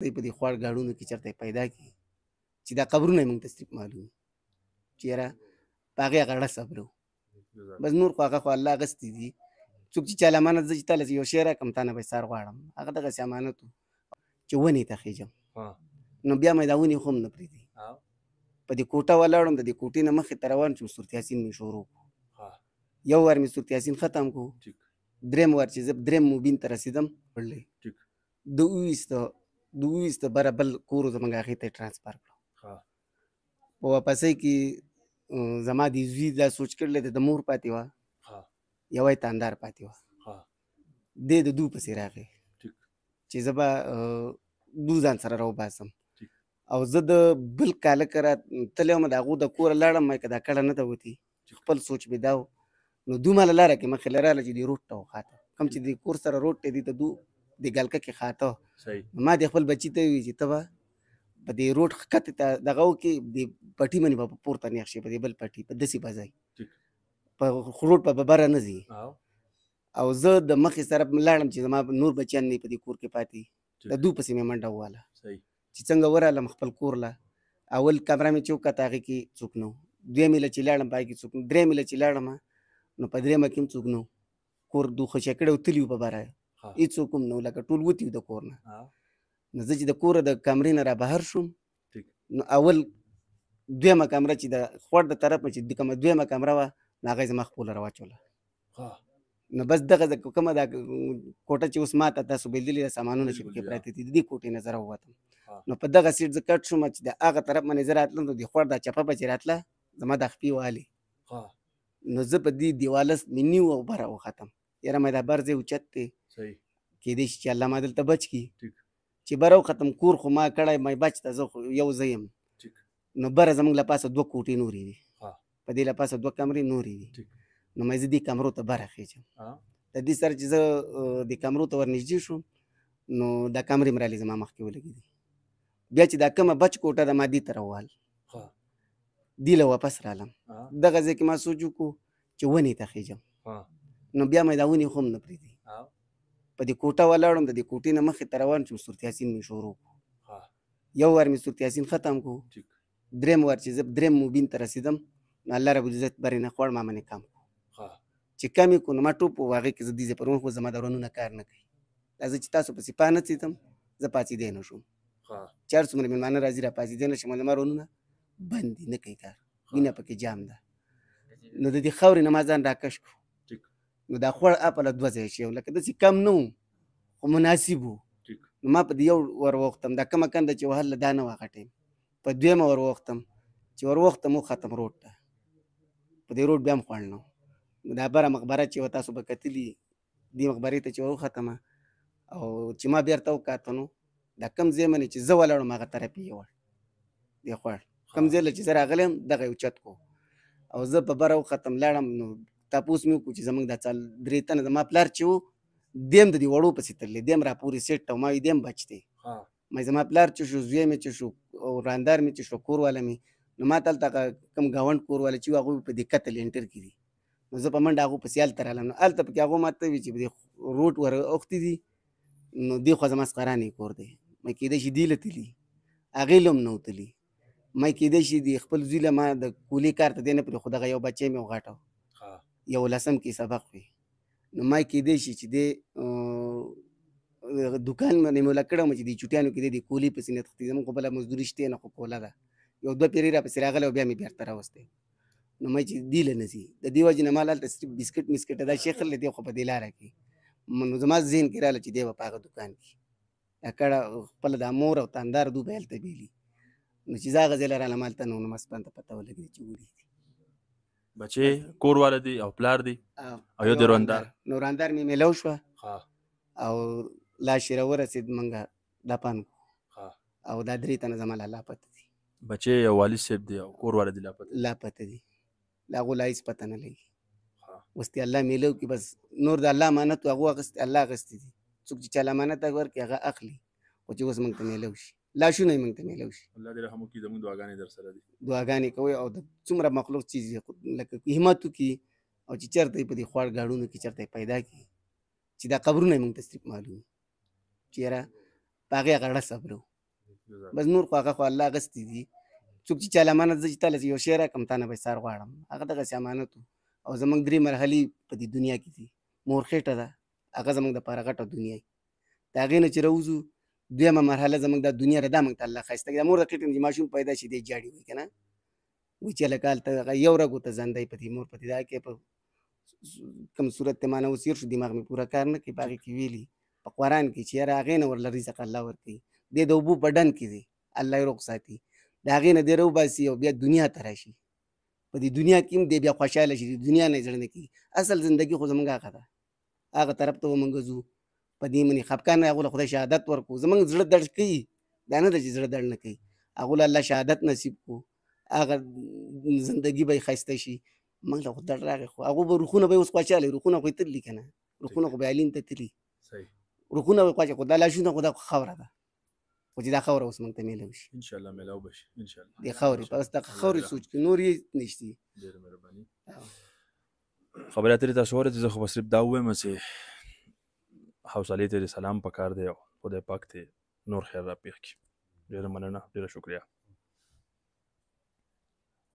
دی په دې خوړ ګاډونو کې چېرته پیدا کړي چې دا قبرونه یې موږ ته صرف معلوم وي چې یاره په هغې هغه ړه صبرو بس نور خو هغه خو الله اخیستي دي څوک چې چا له امانت زه چې تا له یو شی راکړم تا نه به یې سر غواړم هغه دغسې امانت و چې ونې ته خېږم نو بیا مې دا ونې خو هم نه پرېږدي په دې کوټه ولاړم د دې کوټې نه مخې ته روان شوم سورت یاسین مې شروع کړو یو وار مې سورت یاسین ختم کړو درېم وار چې زه درېم مبین ته رسېدم وړلی د اوویسته بره بل کور زموږ هغې ته یې ټرانسفر کړو په واپسۍ کې زما د زوی دا سوچ کړلی دی د مور پاتې وه یوه یې تاندار پاتې وه دی د دو پسې راغی چې زه به دو ځان سره راوباسم او زه د بل کالکه را تللی وم د هغو د کوره لاړم ما که دا کډه نه ده وتې خپل سوچ مې دا و نو دو ماله لاره کې مخې له راغله چې دې روډ ته وخاته کوم چې د کور سره روډ ته دي ته دو د ګلکه کې خاته ما د خپل بچي ته وویل چې ته به په دې روډ ښکته ته دغه وکړې د پټي باندې به په پورته نیغ شي په دې بل پټي په داسې به ځئ په روډ په بره نه ځي او زه د مخې سره لاړم چې زما نور بچیان نه په دې کور کې پاتې د دو پسې مې منډه وواله چې څنګه ورغلم خپل کور له اول کمره مې چې وکته هغې کې څوک نه و دویمې له چې لاړم په هغې کې څوک نه درېمې له چې لاړم نو په درېیمه کې هم څوک نه و کور دوخچه کړی و تلي و په بره هېڅوک هم نه و لکه ټول وتي و د کور نه نو زه چې د کوره د کمرې نه را بهر شوم نو اول دویمه کمره چې د خوړ د طرف نه چې کومه دویمه کمره وه نو هغه یې زما خپله را واچوله نو بس دغه کومه دا کوټه چې اوس ماته تاسو بېلدلې ده سامانونه چې پکې پراته دي د دې کوټې نه زه راووتم نو په دغه سیټ زه کټ شوم چې د هغه طرف باندې زه راتلم نو د خوړ دا چپه به چې راتله زما دا خپې والې نو زه په دې دیواله مې نیو او بره وختم یاره مې دا بر ځای اوچت دی کېدای شي چې الله ما دلته بچ کړي چې بره وختم کور خو ما کړی مې بچ ته زه خو یو زه یم نو بره زموږ له پاسه دوه کوټې نورې دي په دې له پاسه دوه کمرې نورې دي نو مې زه دې کمرو ته بره خېږم د دې سره چې زه د کمرو ته ورنږدې شوم نو دا کمرې مې رالې زما مخکې ولګېدې بیا چې دا کومه بچ کوټه ده ما دې ته راووال دې له واپس رالم دغه ځای کې ما سوچ وکړو چې ونې ته خېږم نو بیا مې دا ونې خو هم نه پرېږدي په دې کوټه ولاړم د دې کوټې نه مخې ته روان شوم سورت یاسین مې شروع کړو یو وار مې سورت یاسین ختم کړو درېم وار چې زه درېم مبین ته رسېدم نو الله رب العزت برې نه خوړ ما باندې کم چې کم یې کړو نو ما ټوپ و هغې کې زه دې ځای پر خو زما د ورنونه کار نه کوي دا زه چې تاسو پسې پا نه څېدم زه پاڅېدی نه شوم چې هر څومره مېلمانه راځي را پاڅېدی نه شم زما ورنونه بند دي نه کوي کار وینه پکې جام ده نو د دې خاورې نه ما ځان راکش کړو نو دا خوړ اپله دوه ځایه شی لکه داسې کم نه و خو مناسب و نو ما په دې یو ور ووختم دا کومه کنده چې وهله دا نه وه هغه ټایم په دویمه ور ووختم چې ور ووختم وختم روډ ته په دې روډ بیا هم خوړ نه و دا بره مقبره چې وه تاسو به کتلي دې مقبرې ته چې ور وختمه او چې ما بېرته وکاته نو دا کوم ځای باندې چې زه ولاړم هغه طرف یې یوړ دې خوړ کوم ځای له چې زه راغلی یم دغه یې اوچت کړو او زه په بره وختم لاړم نو تپوس مې وکړو چې زموږ دا درې تنه زما پلار چې و دې هم د دې وړو پسې تللی دې هم راپورې سیټ ته ما وایي دې هم بچ دی مې زما پلار چې شو زوی مې چې شو او راندار مې چې شو کور والا مې نو ما ته هلته کوم ګاونډ کور والا چې وي هغوی په دې کتل انټر کې دي نو زه په منډه هغو پسې هلته رالم نو هلته پکې هغو ما ته وي چې په دې روډ ور اوښتي دي نو دې خوا زما سقرانې کور دی مې کېدای شي دې له تلي هغې له هم نه وتلي مې کېدای شي د خپل زوی له ما د کولي کار ته دی نه پرېښود دغه یو بچی مې وغاټه یو لسم کې سبق وي نو ما کېدای شي چې دې دوکان باندې مې وله کړی وم چې دې چوټیانو کې دی د کولي پسې نه تښتي زموږ خو بله مزدوري شته نه خو کوله ده یو دوه پیرې را پسې راغلی او بیا مې بېرته راوستی نو مې چې دې له نه ځي د دې وجې نه ما هلته صرف بسکټ مسکټ دا شی خللی دی خو په دې لاره کې نو زما ذهن کې راغله چې دی به په هغه دوکان کې دا کړه خپله دا مور او تاندار دو به هلته بېلي نو چې زه هغه ځای له رالم هلته نو مسپن ته پته ولګېده چې وړي دي بچې کور والا دی او پلار دی او یو د روندار نو روندار مې میلو شوه او لاس یې راورسېد موږ دفن کړو او دا درې تنه زما لا لاپته دي بچې یو والد صاحب دی او کور والا دی لاپته دي له هغو لا هېڅ پته نه لګي اوس دې الله میلو کړي بس نور د الله امانت و هغو الله اخیستي دي څوک چې چا له امانت ورکړي هغه اخلي خو چې اوس موږ ته میلو شي لاشونه یې موږ ته میلو شي الله دې رحم وکړي زموږ دعاګانې در سره دي دعاګانې کوئ او د څومره مخلوق چیز لکه همت وکړي او چې چېرته یې په دې خوړ ګاډونو کې چېرته یې پیدا کړي چې دا قبرونه یې موږ ته صرف معلوم وي چې یاره په هغې هغه ړه صبرو بس نور خو هغه خو الله اخیستی دي. څوک چې چاله امانت زه چې تاله یو شی راکړم تا نه به سار غواړم، هغه دغسې امانت و. او زموږ 3 مرحلې په دې دنیا کې دي. مورخېټه ده هغه زموږ دپاره غټه دنیا وي. د هغې نه چې راوځو 2مه مرحله زموږ دا دنیا ده، دا موږ ته الله ښایسته کړي. د مور د خېټې نه چې ماشوم پیدا شي دی جاړي وایي که نه، وایي چې هلکه هلته هغه یو رګ ورته زندی په دې مور په دې دا کې په کوم صورت ته مانه اوس هېر شو، دماغ مې پوره کار نه کوي. په هغې کې ویلي په قرآن کې چې یاره هغې نه ورله رزق الله ورکوي. دی د اوبو په ډنډ کې دی، الله یې روغ ساتي. د هغې نه دی راوباسي او بیا دنیا ته راشي. په دې دنیا کې هم دی بیا خوشحاله شي، د دنیا نه یې زړه نه کېږي. اصل زندګي خو زموږ هغه ده، هغه طرف ته به موږ ځو. په دې منې خفګان هغو له خدای شهادت ورکړو. زموږ زړه درد کوي، دا نه ده چې زړه درد نه کوي. هغو له الله شهادت نصیب کړو، هغه زندګي به یې ښایسته شي. موږ له خو درد راغی، خو هغو به روحونه به یې اوس خوشحاله وي. روحونه خو یې تللي که نه، روحونه خو به یې علیم ته تللي، روحونه به یې خوشحاله. خو دا لاشونه خو دا خاوره ده، خو چې دا خاوره اوس موږ ته میلاو شي انشاءالله میلاو به شي انشاءالله. دې خاورې په بس دغه خاورې سوچ کړي، نور یې نشته. ډېره مهرباني. خبرې اترې تاسو اورېدې. زه خو به صرف دا ووایم چې حوصلې ته دې سلام پکار دی او خدای پاک ته نور خیر را پېښ کړي. ډېره مننه، ډېره شکریه.